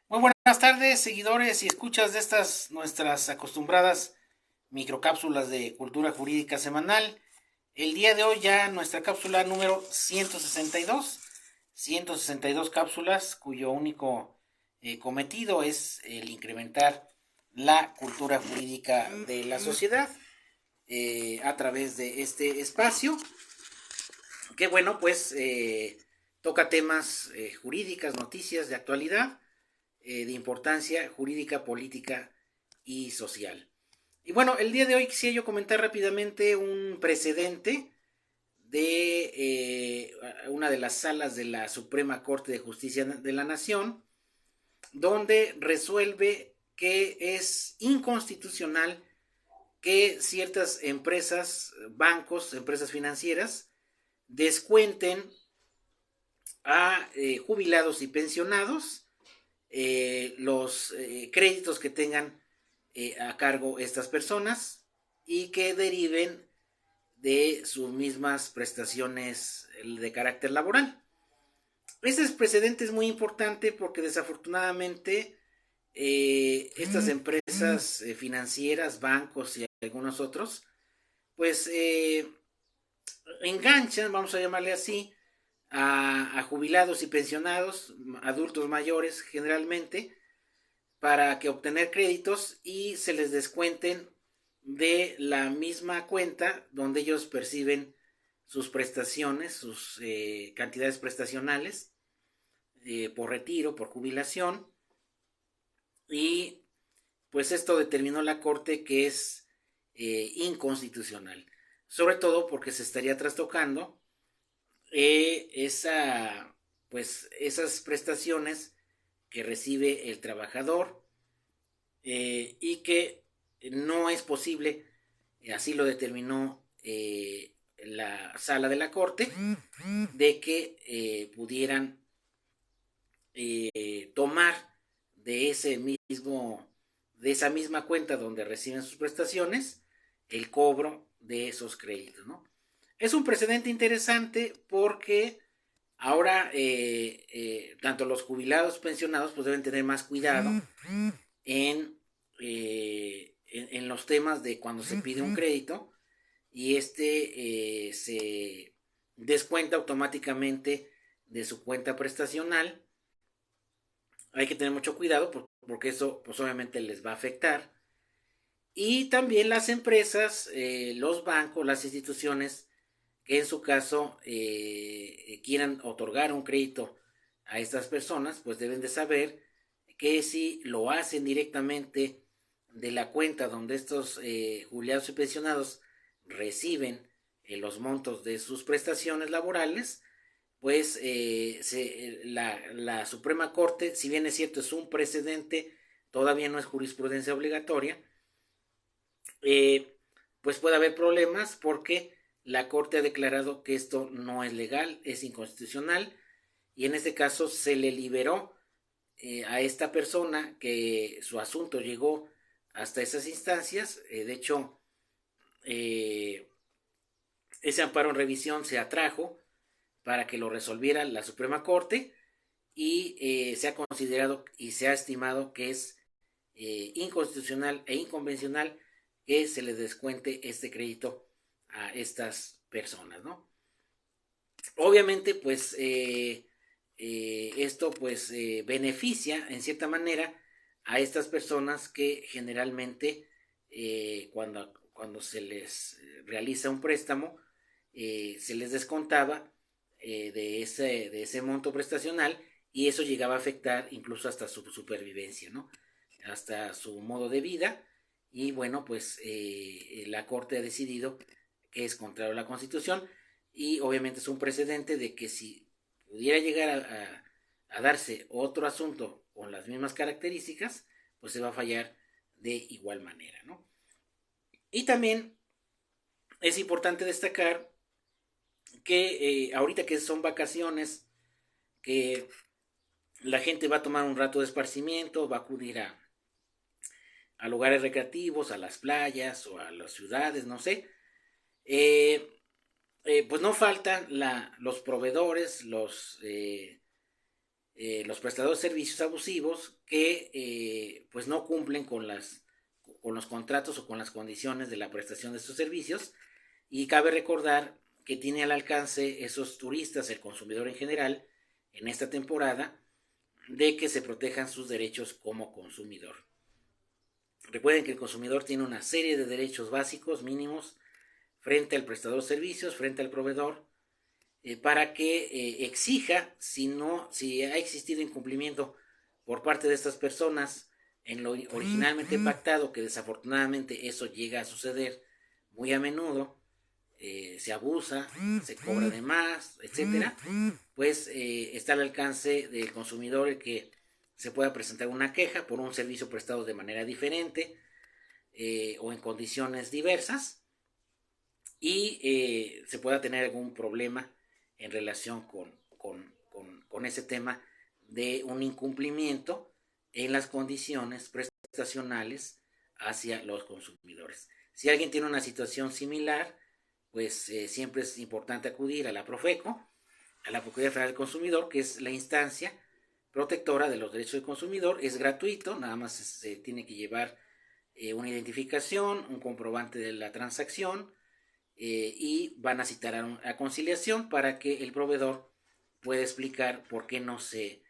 Muy buenas tardes, seguidores y escuchas de estas nuestras acostumbradas microcápsulas de cultura jurídica semanal. El día de hoy ya nuestra cápsula número 162 cápsulas cuyo único cometido es el incrementar la cultura jurídica de la sociedad a través de este espacio que bueno pues toca temas jurídicas, noticias de actualidad de importancia jurídica, política y social. Y bueno, el día de hoy quisiera yo comentar rápidamente un precedente de una de las salas de la Suprema Corte de Justicia de la Nación, donde resuelve que es inconstitucional que ciertas empresas, bancos, empresas financieras, descuenten a jubilados y pensionados los créditos que tengan a cargo estas personas y que deriven de sus mismas prestaciones de carácter laboral. Este precedente es muy importante porque desafortunadamente estas empresas financieras, bancos y algunos otros, pues enganchan, vamos a llamarle así, a jubilados y pensionados, adultos mayores generalmente, para que obtener créditos y se les descuenten de la misma cuenta donde ellos perciben sus prestaciones, sus cantidades prestacionales por retiro, por jubilación. Y pues esto determinó la Corte que es inconstitucional. Sobre todo porque se estaría trastocando pues, esas prestaciones que recibe el trabajador y que no es posible, así lo determinó la sala de la corte, de que pudieran tomar de ese mismo, de esa misma cuenta donde reciben sus prestaciones, el cobro de esos créditos, ¿no? Es un precedente interesante porque ahora tanto los jubilados pensionados pues deben tener más cuidado en los temas de cuando se pide un crédito y se descuenta automáticamente de su cuenta prestacional. Hay que tener mucho cuidado porque eso pues obviamente les va a afectar. Y también las empresas, los bancos, las instituciones que en su caso quieran otorgar un crédito a estas personas, pues deben de saber que si lo hacen directamente de la cuenta donde estos jubilados y pensionados reciben los montos de sus prestaciones laborales, pues la Suprema Corte, si bien es cierto, es un precedente, todavía no es jurisprudencia obligatoria, pues puede haber problemas porque la Corte ha declarado que esto no es legal, es inconstitucional, y en este caso se le liberó a esta persona que su asunto llegó hasta esas instancias. De hecho, eh, ese amparo en revisión se atrajo para que lo resolviera la Suprema Corte y se ha considerado y se ha estimado que es inconstitucional e inconvencional que se les descuente este crédito a estas personas, ¿no? Obviamente, pues esto pues beneficia en cierta manera a estas personas que generalmente cuando se les realiza un préstamo se les descontaba de ese monto prestacional y eso llegaba a afectar incluso hasta su supervivencia, ¿no? Hasta su modo de vida y bueno, pues la Corte ha decidido que es contrario a la Constitución y obviamente es un precedente de que si pudiera llegar a darse otro asunto con las mismas características, pues se va a fallar de igual manera, ¿no? Y también es importante destacar que ahorita que son vacaciones, que la gente va a tomar un rato de esparcimiento, va a acudir a lugares recreativos, a las playas o a las ciudades, no sé, eh, pues no faltan los proveedores, los prestadores de servicios abusivos que pues no cumplen con los contratos o con las condiciones de la prestación de estos servicios. Y cabe recordar que tiene al alcance esos turistas, el consumidor en general, en esta temporada, de que se protejan sus derechos como consumidor. Recuerden que el consumidor tiene una serie de derechos básicos mínimos frente al prestador de servicios, frente al proveedor, para que exija, si ha existido incumplimiento por parte de estas personas en lo originalmente pactado, que desafortunadamente eso llega a suceder muy a menudo, se abusa, se cobra de más, etcétera, pues está al alcance del consumidor el que se pueda presentar una queja por un servicio prestado de manera diferente o en condiciones diversas, y se pueda tener algún problema en relación con ese tema de un incumplimiento en las condiciones prestacionales hacia los consumidores. Si alguien tiene una situación similar, pues siempre es importante acudir a la Profeco, a la Procuraduría Federal del Consumidor, que es la instancia protectora de los derechos del consumidor. Es gratuito, nada más se tiene que llevar una identificación, un comprobante de la transacción, y van a citar a conciliación para que el proveedor pueda explicar por qué no se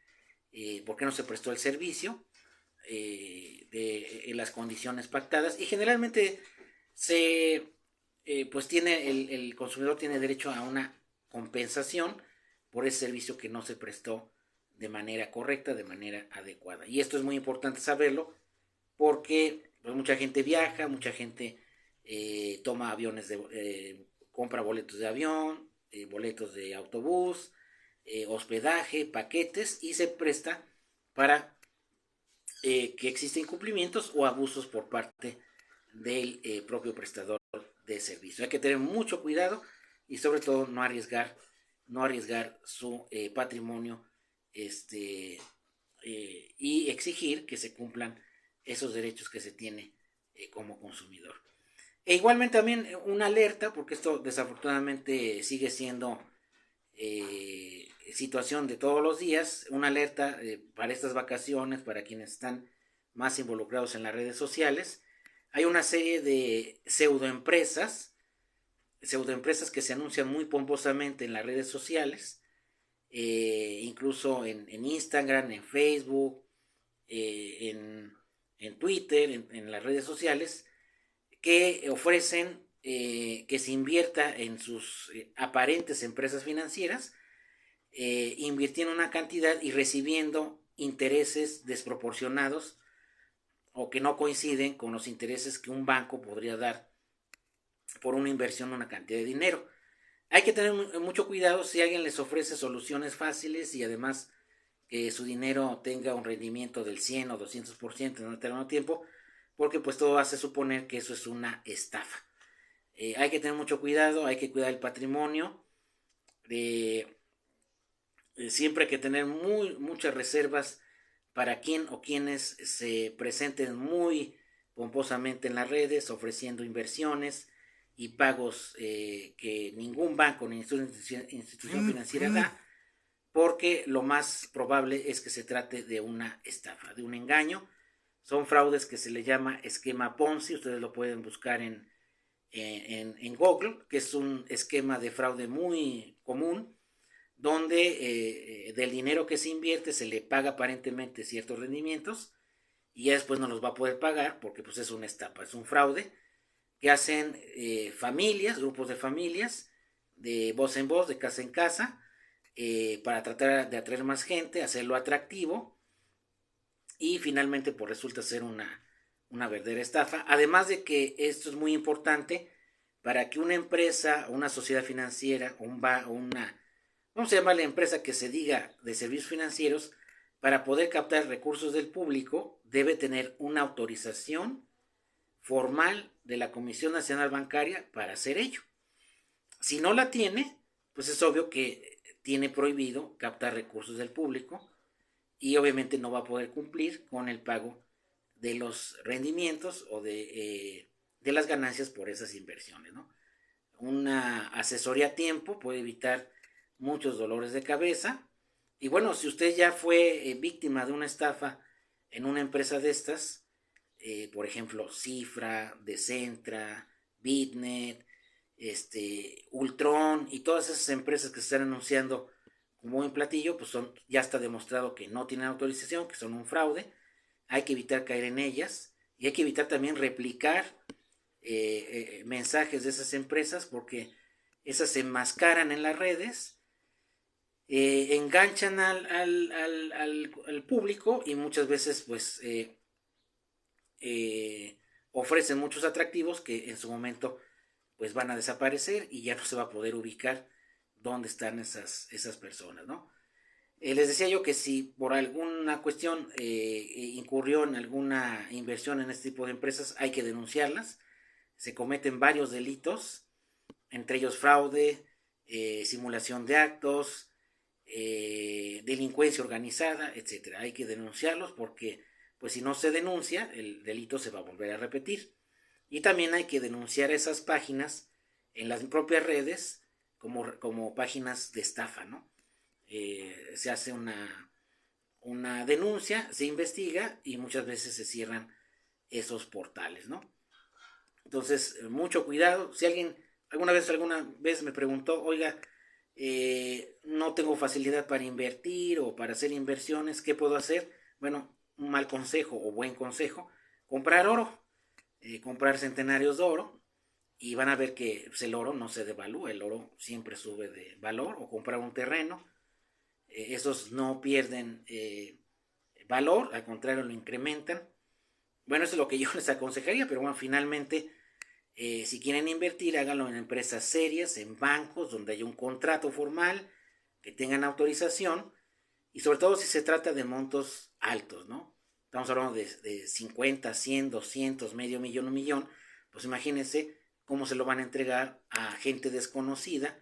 prestó el servicio en las condiciones pactadas. Y generalmente pues el consumidor tiene derecho a una compensación por ese servicio que no se prestó de manera correcta, de manera adecuada. Y esto es muy importante saberlo porque pues, mucha gente viaja, mucha gente toma aviones, compra boletos de avión, boletos de autobús, hospedaje, paquetes, y se presta para que existen incumplimientos o abusos por parte del propio prestador de servicio. Hay que tener mucho cuidado y sobre todo no arriesgar su patrimonio, y exigir que se cumplan esos derechos que se tiene como consumidor. E igualmente también una alerta, porque esto desafortunadamente sigue siendo situación de todos los días, una alerta para estas vacaciones, para quienes están más involucrados en las redes sociales. Hay una serie de pseudoempresas que se anuncian muy pomposamente en las redes sociales, incluso en Instagram, en Facebook, en Twitter, en las redes sociales, que ofrecen que se invierta en sus aparentes empresas financieras, invirtiendo una cantidad y recibiendo intereses desproporcionados o que no coinciden con los intereses que un banco podría dar por una inversión de una cantidad de dinero. Hay que tener mucho cuidado si alguien les ofrece soluciones fáciles y además que su dinero tenga un rendimiento del 100 o 200% en un determinado tiempo, porque pues todo hace suponer que eso es una estafa. Hay que tener mucho cuidado, hay que cuidar el patrimonio. Siempre hay que tener muchas reservas para quien o quienes se presenten muy pomposamente en las redes ofreciendo inversiones y pagos que ningún banco ni institución financiera da, porque lo más probable es que se trate de una estafa, de un engaño. Son fraudes que se le llama esquema Ponzi, ustedes lo pueden buscar en Google, que es un esquema de fraude muy común, donde del dinero que se invierte se le paga aparentemente ciertos rendimientos y ya después no los va a poder pagar porque pues es una estafa, es un fraude que hacen familias, grupos de familias, de voz en voz, de casa en casa, para tratar de atraer más gente, hacerlo atractivo, y finalmente pues resulta ser una verdadera estafa. Además de que esto es muy importante para que una empresa, una sociedad financiera, una, vamos a llamarle empresa que se diga de servicios financieros, para poder captar recursos del público debe tener una autorización formal de la Comisión Nacional Bancaria para hacer ello. Si no la tiene, pues es obvio que tiene prohibido captar recursos del público y obviamente no va a poder cumplir con el pago de los rendimientos o de las ganancias por esas inversiones, ¿no? Una asesoría a tiempo puede evitar muchos dolores de cabeza Y bueno, si usted ya fue víctima de una estafa en una empresa de estas, por ejemplo, Cifra, Decentra, Bitnet, Ultron y todas esas empresas que se están anunciando como en platillo, pues ya está demostrado que no tienen autorización, que son un fraude. Hay que evitar caer en ellas y hay que evitar también replicar mensajes de esas empresas porque esas se enmascaran en las redes, enganchan al público y muchas veces pues ofrecen muchos atractivos que en su momento pues van a desaparecer y ya no se va a poder ubicar dónde están esas personas, ¿no? Les decía yo que si por alguna cuestión incurrió en alguna inversión en este tipo de empresas, hay que denunciarlas. Se cometen varios delitos, entre ellos fraude, simulación de actos, delincuencia organizada, etcétera. Hay que denunciarlos porque, pues, si no se denuncia, el delito se va a volver a repetir. Y también hay que denunciar esas páginas en las propias redes como páginas de estafa, ¿no? Se hace una denuncia, se investiga y muchas veces se cierran esos portales, ¿no? Entonces, mucho cuidado. Si alguna vez me preguntó, oiga, no tengo facilidad para invertir o para hacer inversiones, ¿qué puedo hacer? Bueno, un mal consejo o buen consejo, comprar oro, comprar centenarios de oro y van a ver que pues, el oro no se devalúa, el oro siempre sube de valor, o comprar un terreno, esos no pierden valor, al contrario lo incrementan. Bueno, eso es lo que yo les aconsejaría, pero bueno, finalmente, si quieren invertir, háganlo en empresas serias, en bancos, donde haya un contrato formal, que tengan autorización, y sobre todo si se trata de montos altos, ¿no? Estamos hablando de 50, 100, 200, medio millón, un millón, pues imagínense cómo se lo van a entregar a gente desconocida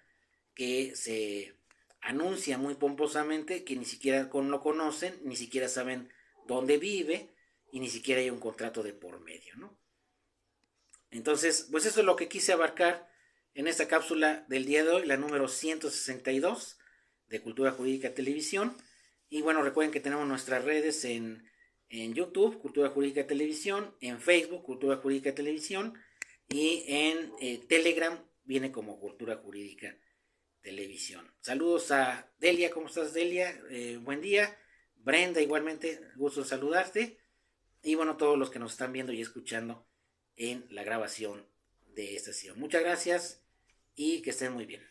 que se anuncia muy pomposamente, que ni siquiera lo conocen, ni siquiera saben dónde vive y ni siquiera hay un contrato de por medio, ¿no? Entonces, pues eso es lo que quise abarcar en esta cápsula del día de hoy, la número 162 de Cultura Jurídica Televisión. Y bueno, recuerden que tenemos nuestras redes en YouTube, Cultura Jurídica Televisión, en Facebook, Cultura Jurídica Televisión, y en Telegram viene como Cultura Jurídica Televisión. Saludos a Delia, ¿cómo estás, Delia? Buen día. Brenda, igualmente, gusto en saludarte. Y bueno, todos los que nos están viendo y escuchando en la grabación de esta sesión. Muchas gracias y que estén muy bien.